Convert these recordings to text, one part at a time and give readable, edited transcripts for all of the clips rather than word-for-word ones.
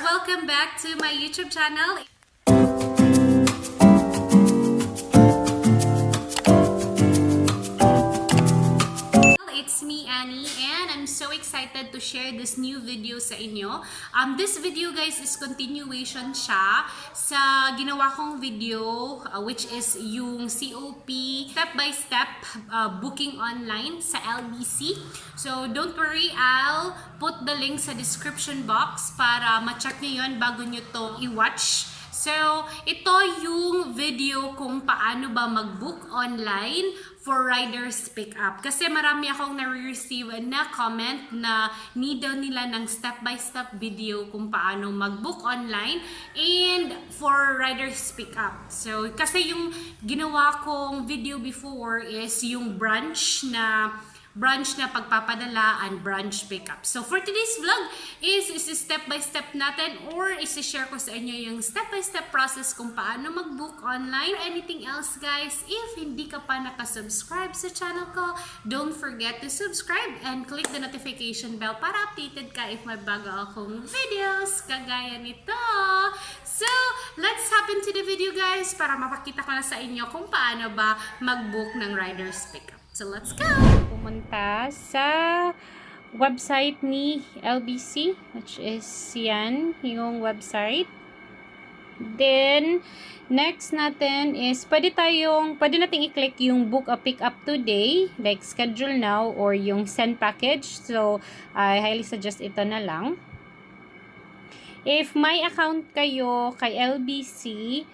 Welcome back to my YouTube channel. It's me, Annie, and I'm so excited to share this new video sa inyo. This video, guys, is continuation siya sa ginawa kong video, which is yung COP step-by-step booking online sa LBC. So, don't worry, I'll put the link sa description box para ma-check nyo yun bago nyo to i-watch. So, ito yung video kung paano ba mag-book online for riders pick-up. Kasi marami akong na-receive na comment na need daw nila ng step-by-step video kung paano mag-book online and for riders pick-up. So, kasi yung ginawa kong video before is yung branch na pagpapadala and branch pickup. So for today's vlog is step-by-step natin or isi-share ko sa inyo yung step-by-step process kung paano mag-book online. Anything else, guys, if hindi ka pa nakasubscribe sa channel ko, don't forget to subscribe and click the notification bell para updated ka if may bago akong videos kagaya nito. So, let's hop into the video, guys, para mapakita ko na sa inyo kung paano ba mag-book ng riders pickup. So, let's go! Pumunta sa website ni LBC, which is yan, yung website. Then, next natin is, pwede natin i-click yung book a pick up today, like schedule now, or yung send package. So, I highly suggest ito na lang. If may account kayo kay LBC,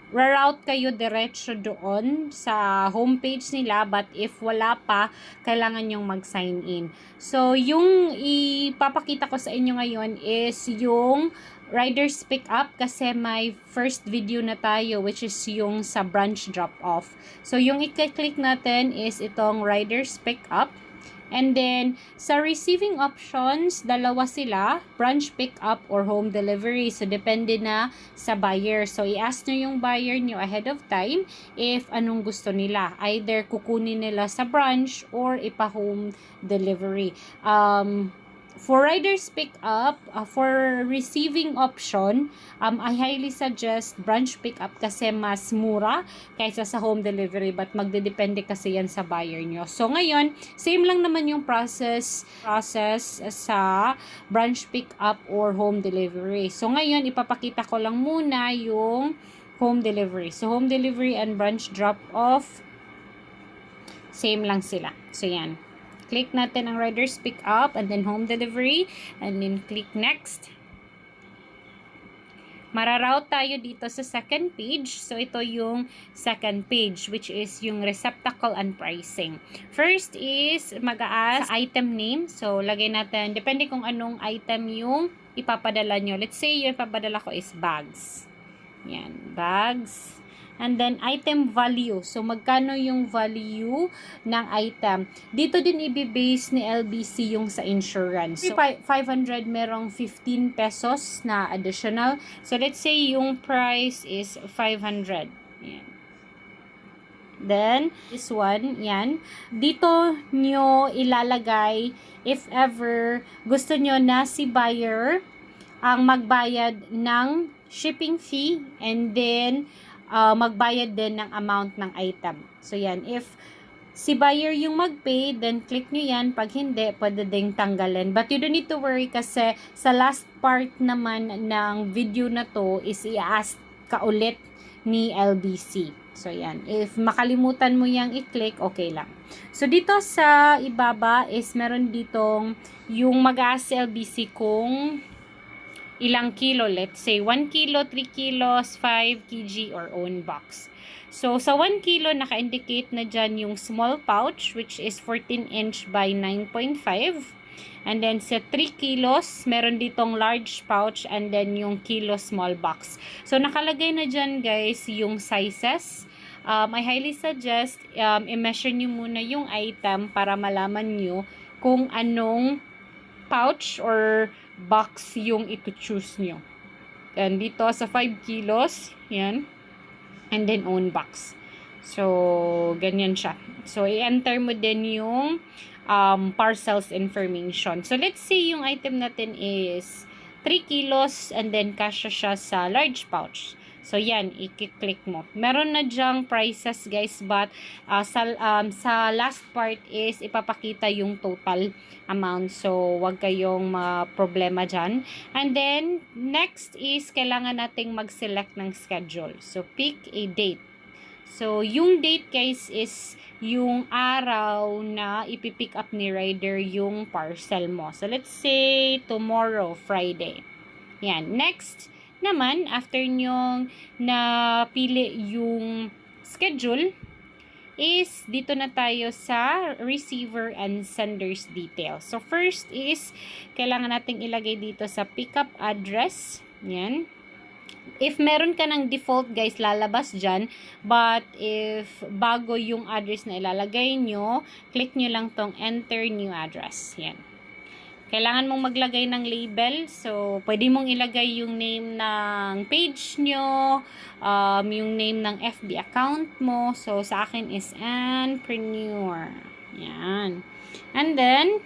reroute kayo diretso doon sa homepage nila, but if wala pa, kailangan nyong mag-sign in. So, yung ipapakita ko sa inyo ngayon is yung riders pick up kasi may first video na tayo which is yung sa branch drop off. So, yung i-click natin is itong riders pick up. And then, sa receiving options, dalawa sila, branch pick-up or home delivery. So, depende na sa buyer. So, i-ask nyo yung buyer nyo ahead of time if anong gusto nila. Either kukunin nila sa branch or ipa-home delivery. For riders pick-up, for receiving option, I highly suggest branch pick-up kasi mas mura kaysa sa home delivery, but magdedepende kasi yan sa buyer nyo. So, ngayon, same lang naman yung process sa branch pick-up or home delivery. So, ngayon, ipapakita ko lang muna yung home delivery. So, home delivery and branch drop-off, same lang sila. So, yan. Click natin ang riders pick up and then home delivery and then click next. Mararoute tayo dito sa second page. So, ito yung second page which is yung receptacle and pricing. First is mag-a-ask item name. So, lagay natin, depende kung anong item yung ipapadala nyo. Let's say yung ipapadala ko is bags. Yan, bags. And then, item value. So, magkano yung value ng item. Dito din i-base ni LBC yung sa insurance. So, 500 merong 15 pesos na additional. So, let's say yung price is 500. Yan. Then, this one, yan. Dito nyo ilalagay if ever gusto nyo na si buyer ang magbayad ng shipping fee and then magbayad din ng amount ng item. So, yan. If si buyer yung mag-pay, then click nyo yan. Pag hindi, pwede ding tanggalin. But you don't need to worry kasi sa last part naman ng video na to is i-ask ka ulit ni LBC. So, yan. If makalimutan mo yang i-click, okay lang. So, dito sa ibaba is meron ditong yung mag-ask si LBC kung ilang kilo, let's say 1 kilo, 3 kilos, 5 kg or own box. So, sa 1 kilo, naka-indicate na dyan yung small pouch, which is 14 inch by 9.5. And then, sa 3 kilos, meron ditong large pouch and then yung kilo small box. So, nakalagay na dyan, guys, yung sizes. I highly suggest, i-measure nyo muna yung item para malaman nyo kung anong pouch or box yung ito-choose nyo. And dito sa 5 kilos, yan. And then own box. So, ganyan siya. So, i-enter mo din yung parcels information. So, let's say yung item natin is 3 kilos and then kasya siya sa large pouch. So, yan, i-click mo. Meron na dyang prices, guys, but sa last part is ipapakita yung total amount. So, wag kayong problema dyan. And then, next is kailangan nating mag-select ng schedule. So, pick a date. So, yung date, guys, is yung araw na ipipick up ni rider yung parcel mo. So, let's say tomorrow, Friday. Yan. Next naman, after nyong napili yung schedule, is dito na tayo sa receiver and sender's details. So, first is, kailangan nating ilagay dito sa pickup address. Yan. If meron ka ng default, guys, lalabas dyan. But, if bago yung address na ilalagay nyo, click nyo lang tong enter new address. Yan. Kailangan mong maglagay ng label. So, pwede mong ilagay yung name ng page nyo, yung name ng FB account mo. So, sa akin is Anpreneur. Yan. And then,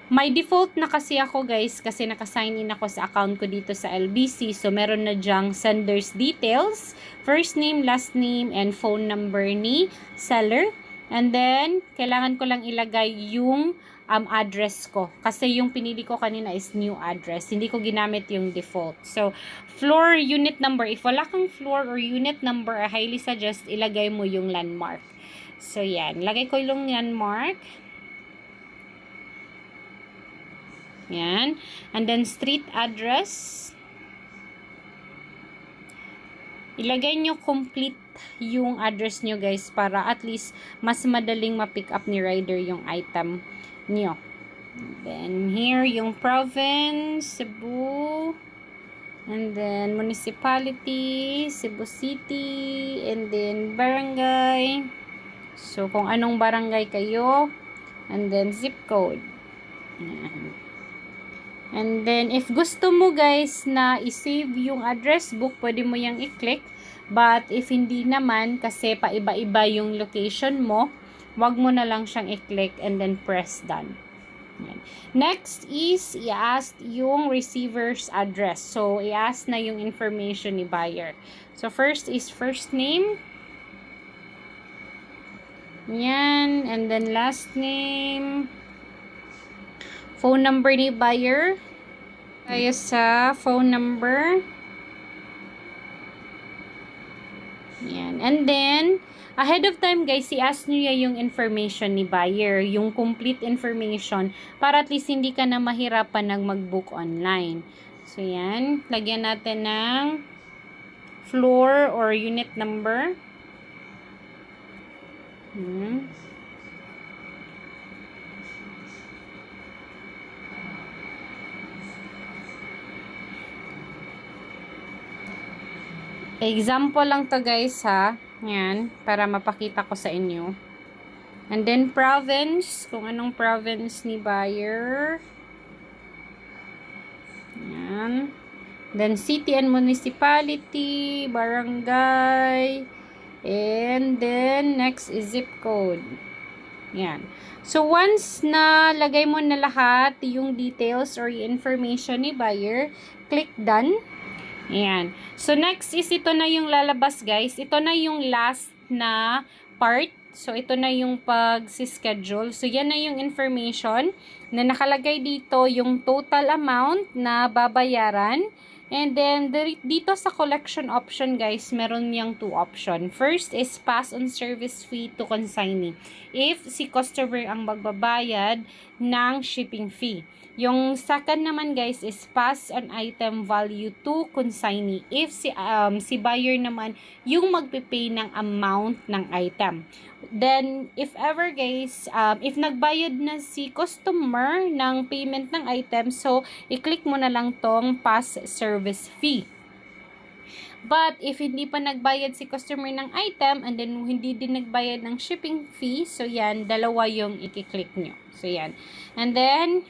may default na kasi ako, guys, kasi nakasign in ako sa account ko dito sa LBC. So, meron na dyang sender's details, first name, last name, and phone number ni seller. And then, kailangan ko lang ilagay yung address ko. Kasi yung pinili ko kanina is new address. Hindi ko ginamit yung default. So, floor unit number. If wala kang floor or unit number, I highly suggest ilagay mo yung landmark. So, yan. Lagay ko yung landmark. Yan. And then, street address. Ilagay nyo complete yung address nyo, guys, para at least mas madaling ma-pick up ni rider yung item nyo. Then, here, yung province, Cebu. And then, municipality, Cebu City. And then, barangay. So, kung anong barangay kayo. And then, zip code. Yan. And then, if gusto mo, guys, na i-save yung address book, pwede mo yung i-click. But, if hindi naman, kasi paiba-iba yung location mo, wag mo na lang siyang i-click and then press done. Yan. Next is, i-ask yung receiver's address. So, i-ask na yung information ni buyer. So, first is first name. Yan. And then, last name. Phone number ni buyer. Tayo sa phone number. Yan. And then, ahead of time, guys, i-ask nyo yung information ni buyer, yung complete information, para at least hindi ka na mahirapan mag-book online. So, yan. Lagyan natin ng floor or unit number. Example lang to, guys, ha. Yan, para mapakita ko sa inyo. And then, province. Kung anong province ni buyer. Yan. Then, city and municipality, barangay. And then, next is zip code. Yan. So, once na lagay mo na lahat yung details or information ni buyer, click done. Ayan. So, next is ito na yung lalabas, guys. Ito na yung last na part. So, ito na yung pag-schedule. So, yan na yung information na nakalagay dito, yung total amount na babayaran. And then, dito sa collection option, guys, meron niyang two option. First is pass on service fee to consignee. If si customer ang magbabayad ng shipping fee. Yung second naman, guys, is pass an item value to consignee. If si buyer naman yung magpipay ng amount ng item. Then, if ever, guys, if nagbayad na si customer ng payment ng item, so, i-click mo na lang tong pass service fee. But, if hindi pa nagbayad si customer ng item, and then hindi din nagbayad ng shipping fee, so yan, dalawa yung i-click nyo. So, yan. And then,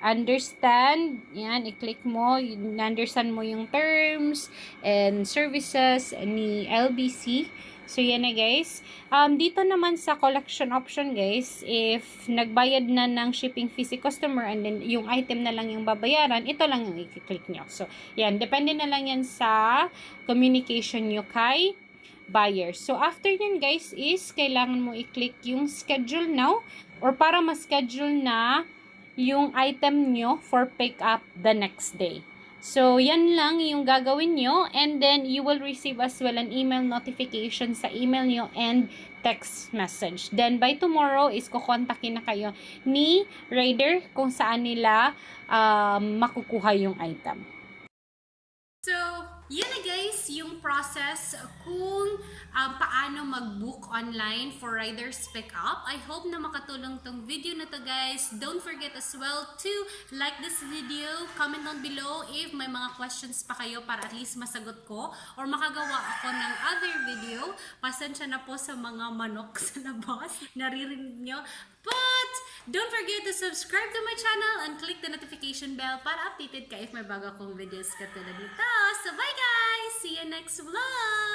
understand, yan, i-click mo, understand mo yung terms and services ni LBC. So, yan na guys. Dito naman sa collection option guys, if nagbayad na ng shipping fee si customer and then yung item na lang yung babayaran, ito lang yung i-click nyo. So, yan. Depende na lang yan sa communication nyo kay buyer. So, after yan guys is, kailangan mo i-click yung schedule now or para ma-schedule na yung item nyo for pick up the next day. So, yan lang yung gagawin nyo and then you will receive as well an email notification sa email nyo and text message. Then, by tomorrow is kukontakin na kayo ni rider kung saan nila makukuha yung item. So, yun na guys, yung process kung paano mag-book online for riders pick-up. I hope na makatulong tong video na to guys. Don't forget as well to like this video, comment down below if may mga questions pa kayo para at least masagot ko or makagawa ako ng other video. Pasensya na po sa mga manok sa labas. Naririnig nyo. But, don't forget to subscribe to my channel and click the notification bell para updated ka if may bago akong videos katulad nito. So, bye guys! See you next vlog!